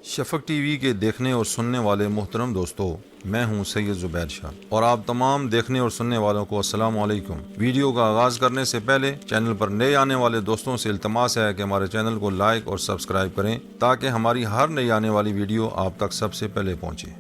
شفق T V کے دیکھنے اور سننے والے محترم دوستو، میں ہوں سید زبیر شاہ اور آپ تمام دیکھنے اور سننے والوں کو السلام علیکم۔ ویڈیو کا آغاز کرنے سے پہلے چینل پر نئے آنے والے دوستوں سے التماس ہے کہ ہمارے چینل کو لائک اور سبسکرائب کریں تاکہ ہماری ہر نئی آنے والی ویڈیو آپ تک سب سے پہلے پہنچے۔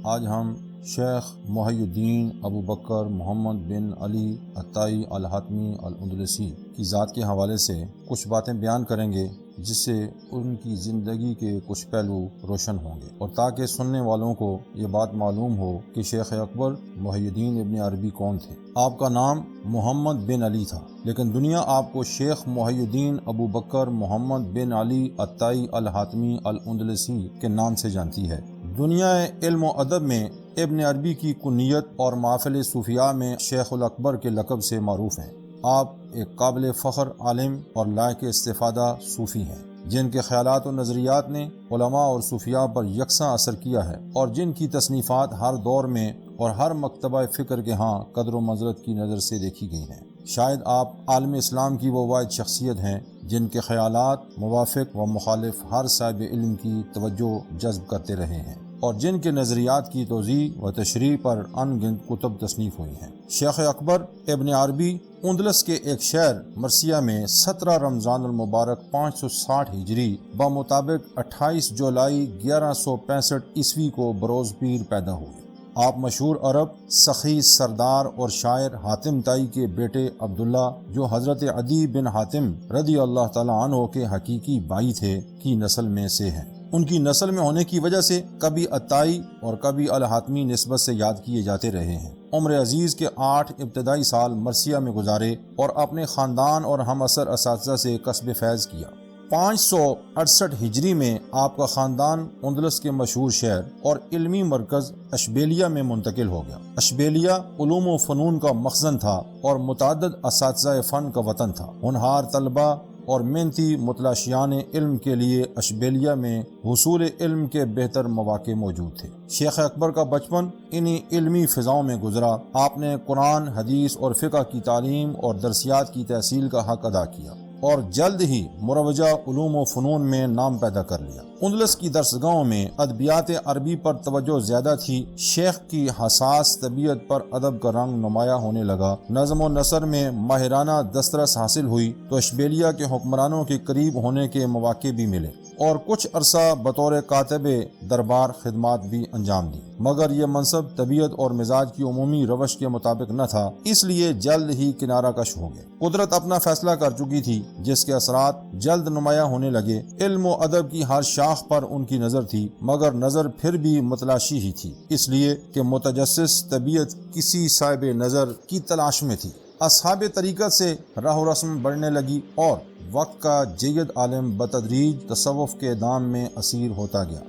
آج ہم شیخ محی الدین ابو بکر محمد بن علی عطائی الحاتمی الاندلسی کی ذات کے حوالے سے کچھ باتیں بیان کریں گے، جس سے ان کی زندگی کے کچھ پہلو روشن ہوں گے اور تاکہ سننے والوں کو یہ بات معلوم ہو کہ شیخ اکبر محی الدین ابن عربی کون تھے۔ آپ کا نام محمد بن علی تھا، لیکن دنیا آپ کو شیخ محی الدین ابو بکر محمد بن علی عطائی الحاتمی الاندلسی کے نام سے جانتی ہے۔ دنیا علم و ادب میں ابن عربی کی کنیت اور محافل صوفیاء میں شیخ الاکبر کے لقب سے معروف ہیں۔ آپ ایک قابل فخر عالم اور لائق استفادہ صوفی ہیں، جن کے خیالات و نظریات نے علماء اور صوفیاء پر یکساں اثر کیا ہے اور جن کی تصنیفات ہر دور میں اور ہر مکتبہ فکر کے ہاں قدر و منزلت کی نظر سے دیکھی گئی ہیں۔ شاید آپ عالم اسلام کی وہ واحد شخصیت ہیں جن کے خیالات موافق و مخالف ہر صاحب علم کی توجہ جذب کرتے رہے ہیں اور جن کے نظریات کی توضیح و تشریح پر ان گنت کتب تصنیف ہوئی ہیں۔ شیخ اکبر ابن عربی اندلس کے ایک شہر مرثیہ میں 17 رمضان المبارک 560 ہجری بمطابق 28 جولائی 1165 عیسوی کو بروز پیر پیدا ہوئے۔ آپ مشہور عرب سخی سردار اور شاعر حاتم طائی کے بیٹے عبداللہ، جو حضرت عدی بن حاتم رضی اللہ تعالیٰ عنہ کے حقیقی بھائی تھے، کی نسل میں سے ہیں۔ ان کی نسل میں ہونے کی وجہ سے کبھی عطائی اور کبھی الحاتمی نسبت سے یاد کیے جاتے رہے ہیں۔ عمر عزیز کے 8 ابتدائی سال مرثیہ میں گزارے اور اپنے خاندان اور ہم عصر اساتذہ سے کسب فیض کیا۔ 568 ہجری میں آپ کا خاندان اندلس کے مشہور شہر اور علمی مرکز اشبیلیہ میں منتقل ہو گیا۔ اشبیلیہ علوم و فنون کا مخزن تھا اور متعدد اساتذہ فن کا وطن تھا۔ ہونہار طلبہ اور محنتی متلاشیان علم کے لیے اشبیلیہ میں حصول علم کے بہتر مواقع موجود تھے۔ شیخ اکبر کا بچپن انہی علمی فضاؤں میں گزرا۔ آپ نے قرآن، حدیث اور فقہ کی تعلیم اور درسیات کی تحصیل کا حق ادا کیا اور جلد ہی مروجہ علوم و فنون میں نام پیدا کر لیا۔ اندلس کی درسگاہوں میں ادبیات عربی پر توجہ زیادہ تھی۔ شیخ کی حساس طبیعت پر ادب کا رنگ نمایاں ہونے لگا۔ نظم و نثر میں ماہرانہ دسترس حاصل ہوئی تو اشبیلیہ کے حکمرانوں کے قریب ہونے کے مواقع بھی ملے اور کچھ عرصہ بطور کاتب دربار خدمات بھی انجام دی، مگر یہ منصب طبیعت اور مزاج کی عمومی روش کے مطابق نہ تھا، اس لیے جلد ہی کنارہ کش ہو گئے۔ قدرت اپنا فیصلہ کر چکی تھی، جس کے اثرات جلد نمایاں ہونے لگے۔ علم و ادب کی ہر شاخ پر ان کی نظر تھی، مگر نظر پھر بھی متلاشی ہی تھی، اس لیے کہ متجسس طبیعت کسی صاحب نظر کی تلاش میں تھی۔ اصحاب طریقت سے راہ و رسم بڑھنے لگی اور وقت کا جید عالم بتدریج تصوف کے دام میں اسیر ہوتا گیا۔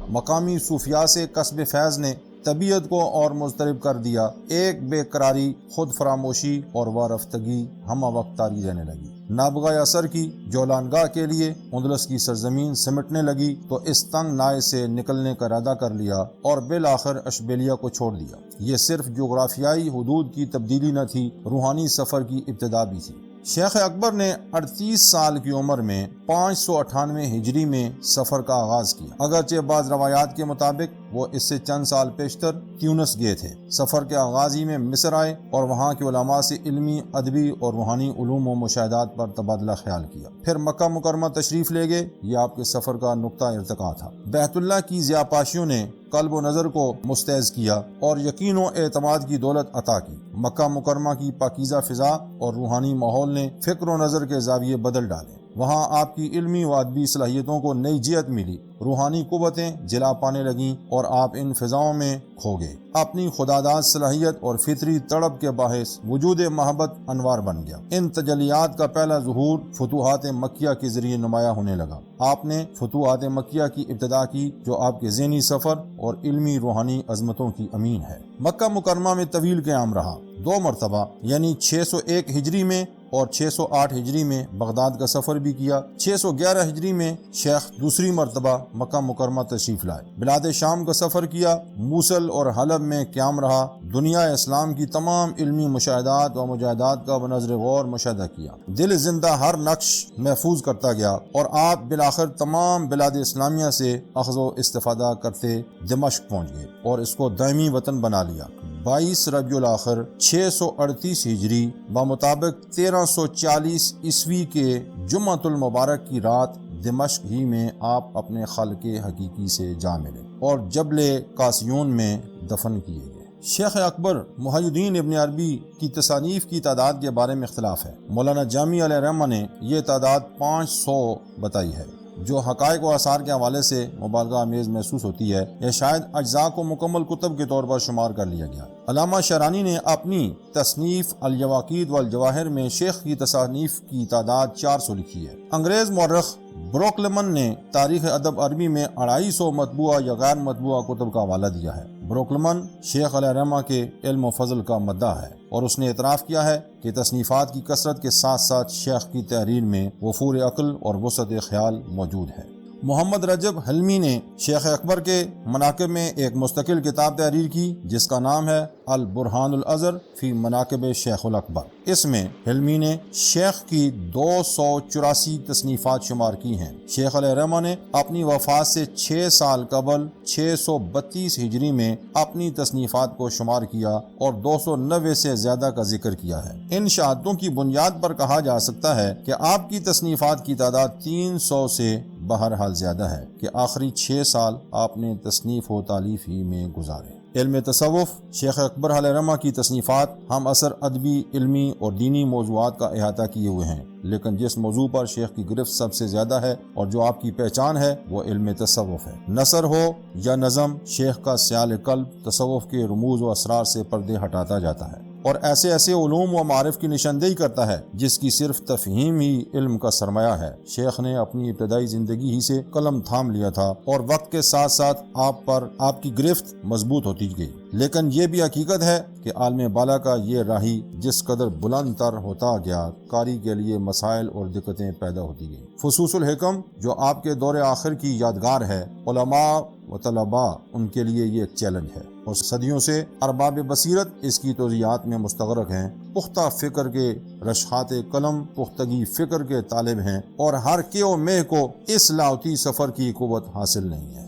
مقامی صوفیاء سے کسب فیض نے طبیعت کو اور مضطرب کر دیا۔ ایک بے قراری، خود فراموشی اور وارفتگی ہمہ وقت طاری رہنے لگی۔ نابغہ اثر کی جولانگاہ کے لیے اندلس کی سرزمین سمٹنے لگی تو اس تنگ نائے سے نکلنے کا ارادہ کر لیا اور بالآخر اشبیلیہ کو چھوڑ دیا۔ یہ صرف جغرافیائی حدود کی تبدیلی نہ تھی، روحانی سفر کی ابتدا بھی تھی۔ شیخ اکبر نے 38 سال کی عمر میں 598 ہجری میں سفر کا آغاز کیا۔ اگرچہ بعض روایات کے مطابق وہ اس سے چند سال پیشتر تیونس گئے تھے۔ سفر کے آغاز ہی میں مصر آئے اور وہاں کے علماء سے علمی، ادبی اور روحانی علوم و مشاہدات پر تبادلہ خیال کیا۔ پھر مکہ مکرمہ تشریف لے گئے۔ یہ آپ کے سفر کا نقطہ ارتقا تھا۔ بیت اللہ کی ضیاءپاشیوں نے قلب و نظر کو مستعز کیا اور یقین و اعتماد کی دولت عطا کی۔ مکہ مکرمہ کی پاکیزہ فضا اور روحانی ماحول نے فکر و نظر کے زاویے بدل ڈالے۔ وہاں آپ کی علمی و ادبی صلاحیتوں کو نئی جہت ملی، روحانی قوتیں جلا پانے لگیں اور آپ ان فضاؤں میں کھو گئے۔ اپنی خداداد صلاحیت اور فطری تڑپ کے باعث وجود محبت انوار بن گیا۔ ان تجلیات کا پہلا ظہور فتوحات مکیہ کے ذریعے نمایاں ہونے لگا۔ آپ نے فتوحات مکیہ کی ابتدا کی، جو آپ کے ذہنی سفر اور علمی روحانی عظمتوں کی امین ہے۔ مکہ مکرمہ میں طویل قیام رہا۔ 2 مرتبہ یعنی 601 ہجری میں اور 608 ہجری میں بغداد کا سفر بھی کیا۔ 611 ہجری میں شیخ دوسری مرتبہ مکہ مکرمہ تشریف لائے، بلاد شام کا سفر کیا، موصل اور حلب میں قیام رہا، دنیا اسلام کی تمام علمی مشاہدات و مجاہدات کا بنظر غور مشاہدہ کیا، دل زندہ ہر نقش محفوظ کرتا گیا، اور آپ بالآخر تمام بلاد اسلامیہ سے اخذ و استفادہ کرتے دمشق پہنچ گئے اور اس کو دائمی وطن بنا لیا۔ 22 ربیع الاخر 638 ہجری بمطابق 1340 عیسوی کے جمعۃ المبارک کی رات دمشق ہی میں آپ اپنے خالق حقیقی سے جا ملے اور جبل قاسیون میں دفن کیے گئے۔ شیخ اکبر محی الدین ابن عربی کی تصانیف کی تعداد کے بارے میں اختلاف ہے۔ مولانا جامی علیہ الرحمہ نے یہ تعداد 500 بتائی ہے، جو حقائق و آثار کے حوالے سے مبالغہ آمیز محسوس ہوتی ہے، یا شاید اجزاء کو مکمل کتب کے طور پر شمار کر لیا گیا۔ علامہ شرانی نے اپنی تصنیف الجواقید والجواہر میں شیخ کی تصانیف کی تعداد 400 لکھی ہے۔ انگریز مورخ بروکلمن نے تاریخ ادب عربی میں 250 مطبوعہ یا غیر مطبوعہ کتب کا حوالہ دیا ہے۔ بروکلمن شیخ علیہ الرحمہ کے علم و فضل کا مداح ہے، اور اس نے اعتراف کیا ہے کہ تصنیفات کی کثرت کے ساتھ ساتھ شیخ کی تحریر میں وفور عقل اور وسعت خیال موجود ہے۔ محمد رجب حلمی نے شیخ اکبر کے مناقب میں ایک مستقل کتاب تحریر کی جس کا نام ہے البرہان الازر فی مناقب شیخ الاکبر۔ اس میں حلمی نے شیخ کی 284 تصنیفات شمار کی ہیں۔ شیخ علیہ الرحمہ نے اپنی وفات سے 6 سال قبل 632 ہجری میں اپنی تصنیفات کو شمار کیا اور 290 سے زیادہ کا ذکر کیا ہے۔ ان شہادتوں کی بنیاد پر کہا جا سکتا ہے کہ آپ کی تصنیفات کی تعداد 300 سے بہرحال زیادہ ہے کہ آخری 6 سال آپ نے تصنیف و تالیف ہی میں گزارے۔ علم تصوف شیخ اکبر علیہ الرحمہ کی تصنیفات ہم اثر ادبی، علمی اور دینی موضوعات کا احاطہ کیے ہوئے ہیں، لیکن جس موضوع پر شیخ کی گرفت سب سے زیادہ ہے اور جو آپ کی پہچان ہے وہ علم تصوف ہے۔ نثر ہو یا نظم، شیخ کا سیال قلب تصوف کے رموز و اسرار سے پردے ہٹاتا جاتا ہے اور ایسے علوم و معارف کی نشاندہی کرتا ہے جس کی صرف تفہیم ہی علم کا سرمایہ ہے۔ شیخ نے اپنی ابتدائی زندگی ہی سے قلم تھام لیا تھا اور وقت کے ساتھ ساتھ آپ کی گرفت مضبوط ہوتی گئی، لیکن یہ بھی حقیقت ہے کہ عالم بالا کا یہ راہی جس قدر بلند تر ہوتا گیا، قاری کے لیے مسائل اور دقتیں پیدا ہوتی گئیں۔ فصوص الحکم جو آپ کے دور آخر کی یادگار ہے، علماء و طلباء ان کے لیے یہ ایک چیلنج ہے، اور صدیوں سے ارباب بصیرت اس کی توضیحات میں مستغرق ہیں۔ پختہ فکر کے رشحات قلم پختگی فکر کے طالب ہیں، اور ہر کے و مہ کو اس لاؤتی سفر کی قوت حاصل نہیں ہے۔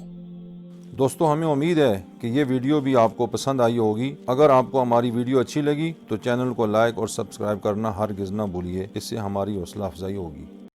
دوستو، ہمیں امید ہے کہ یہ ویڈیو بھی آپ کو پسند آئی ہوگی۔ اگر آپ کو ہماری ویڈیو اچھی لگی تو چینل کو لائک اور سبسکرائب کرنا ہرگز نہ بھولیے، اس سے ہماری حوصلہ افزائی ہوگی۔